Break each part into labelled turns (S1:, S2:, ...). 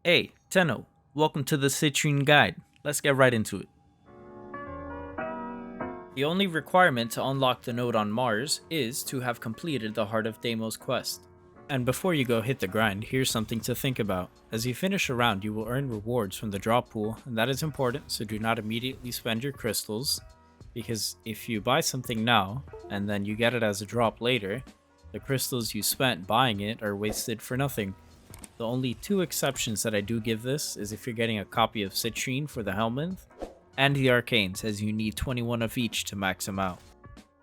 S1: Hey, Tenno, welcome to the Citrine guide. Let's get right into it. The only requirement to unlock the node on Mars is to have completed the Heart of Deimos quest. And before you go hit the grind, here's something to think about. As you finish a round, you will earn rewards from the drop pool, and that is important, so do not immediately spend your crystals, because if you buy something now, and then you get it as a drop later, the crystals you spent buying it are wasted for nothing. The only two exceptions that I do give this is if you're getting a copy of Citrine for the Helminth, and the Arcanes, as you need 21 of each to max them out.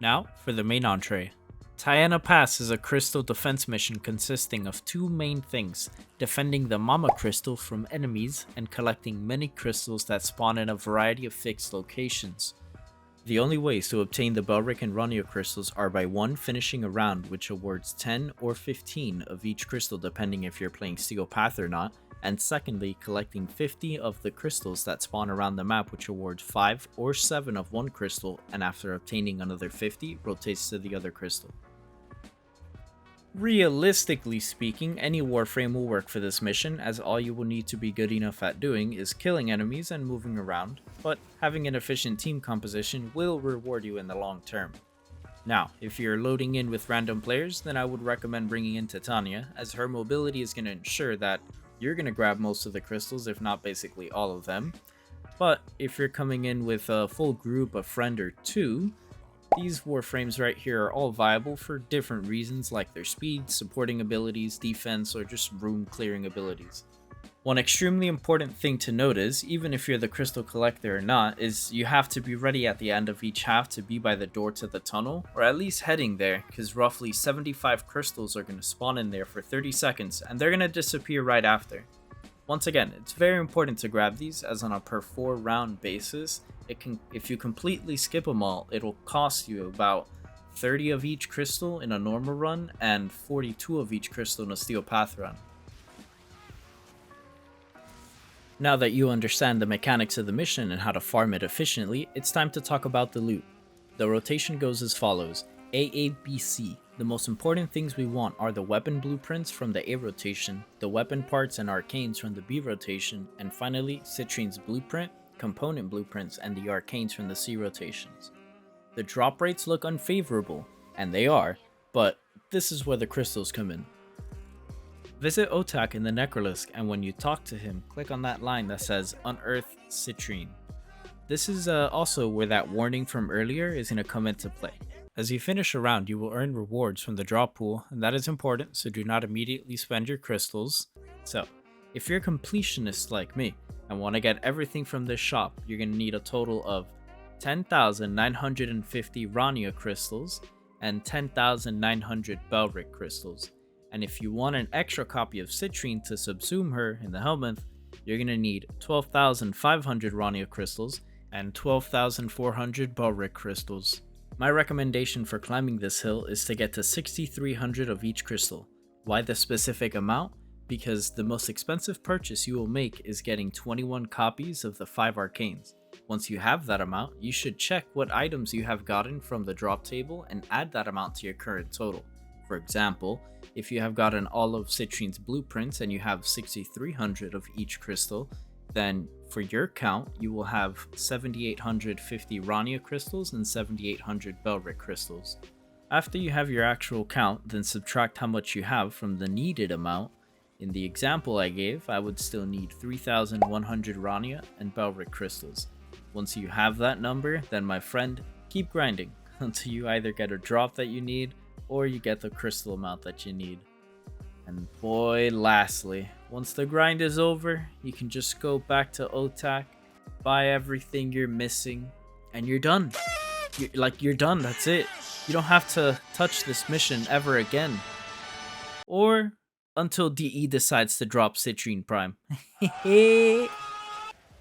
S1: Now, for the main entree. Tyana Pass is a crystal defense mission consisting of two main things: defending the Mama Crystal from enemies and collecting many crystals that spawn in a variety of fixed locations. The only ways to obtain the Belric and Rania crystals are by 1. Finishing a round which awards 10 or 15 of each crystal depending if you're playing Steel Path or not, and secondly, collecting 50 of the crystals that spawn around the map which awards 5 or 7 of one crystal, and after obtaining another 50, rotates to the other crystal. Realistically speaking, any Warframe will work for this mission, as all you will need to be good enough at doing is killing enemies and moving around, but having an efficient team composition will reward you in the long term. Now, if you're loading in with random players, then I would recommend bringing in Titania, as her mobility is going to ensure that you're going to grab most of the crystals, if not basically all of them. But if you're coming in with a full group, a friend or two, these Warframes right here are all viable for different reasons, like their speed, supporting abilities, defense, or just room clearing abilities. One extremely important thing to note is, even if you're the crystal collector or not, is you have to be ready at the end of each half to be by the door to the tunnel, or at least heading there, because roughly 75 crystals are going to spawn in there for 30 seconds, and they're going to disappear right after. Once again, it's very important to grab these, as on a per 4 round basis, if you completely skip them all, it'll cost you about 30 of each crystal in a normal run, and 42 of each crystal in a Steel Path run. Now that you understand the mechanics of the mission and how to farm it efficiently, it's time to talk about the loot. The rotation goes as follows: AABC. The most important things we want are the weapon blueprints from the A rotation, the weapon parts and arcanes from the B rotation, and finally Citrine's blueprint, component blueprints, and the arcanes from the C rotations. The drop rates look unfavorable, and they are, but this is where the crystals come in. Visit Otak in the Necrolysk, and when you talk to him, click on that line that says Unearth Citrine. This is also where that warning from earlier is going to come into play. As you finish a round, you will earn rewards from the drop pool, and that is important, so do not immediately spend your crystals. So, if you're a completionist like me and want to get everything from this shop, you're going to need a total of 10,950 Rania crystals and 10,900 Belric crystals. And if you want an extra copy of Citrine to subsume her in the Helminth, you're going to need 12,500 Rania crystals and 12,400 Belric crystals. My recommendation for climbing this hill is to get to 6,300 of each crystal. Why the specific amount? Because the most expensive purchase you will make is getting 21 copies of the 5 arcanes. Once you have that amount, you should check what items you have gotten from the drop table and add that amount to your current total. For example, if you have gotten all of Citrine's blueprints and you have 6,300 of each crystal, then for your count, you will have 7,850 Rania crystals and 7,800 Belric crystals. After you have your actual count, then subtract how much you have from the needed amount. In the example I gave, I would still need 3,100 Rania and Belric crystals. Once you have that number, then my friend, keep grinding until you either get a drop that you need or you get the crystal amount that you need. And boy, lastly, once the grind is over, you can just go back to Otak, buy everything you're missing, and you're done. You're done, that's it. You don't have to touch this mission ever again. Or until DE decides to drop Citrine Prime.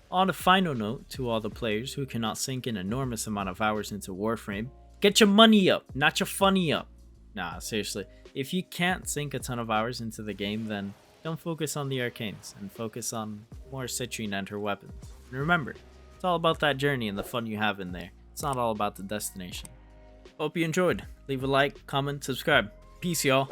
S1: On a final note to all the players who cannot sink an enormous amount of hours into Warframe, get your money up, not your funny up. Nah, seriously, if you can't sink a ton of hours into the game, then don't focus on the arcanes and focus on more Citrine and her weapons. And remember, it's all about that journey and the fun you have in there. It's not all about the destination. Hope you enjoyed. Leave a like, comment, subscribe. Peace, y'all.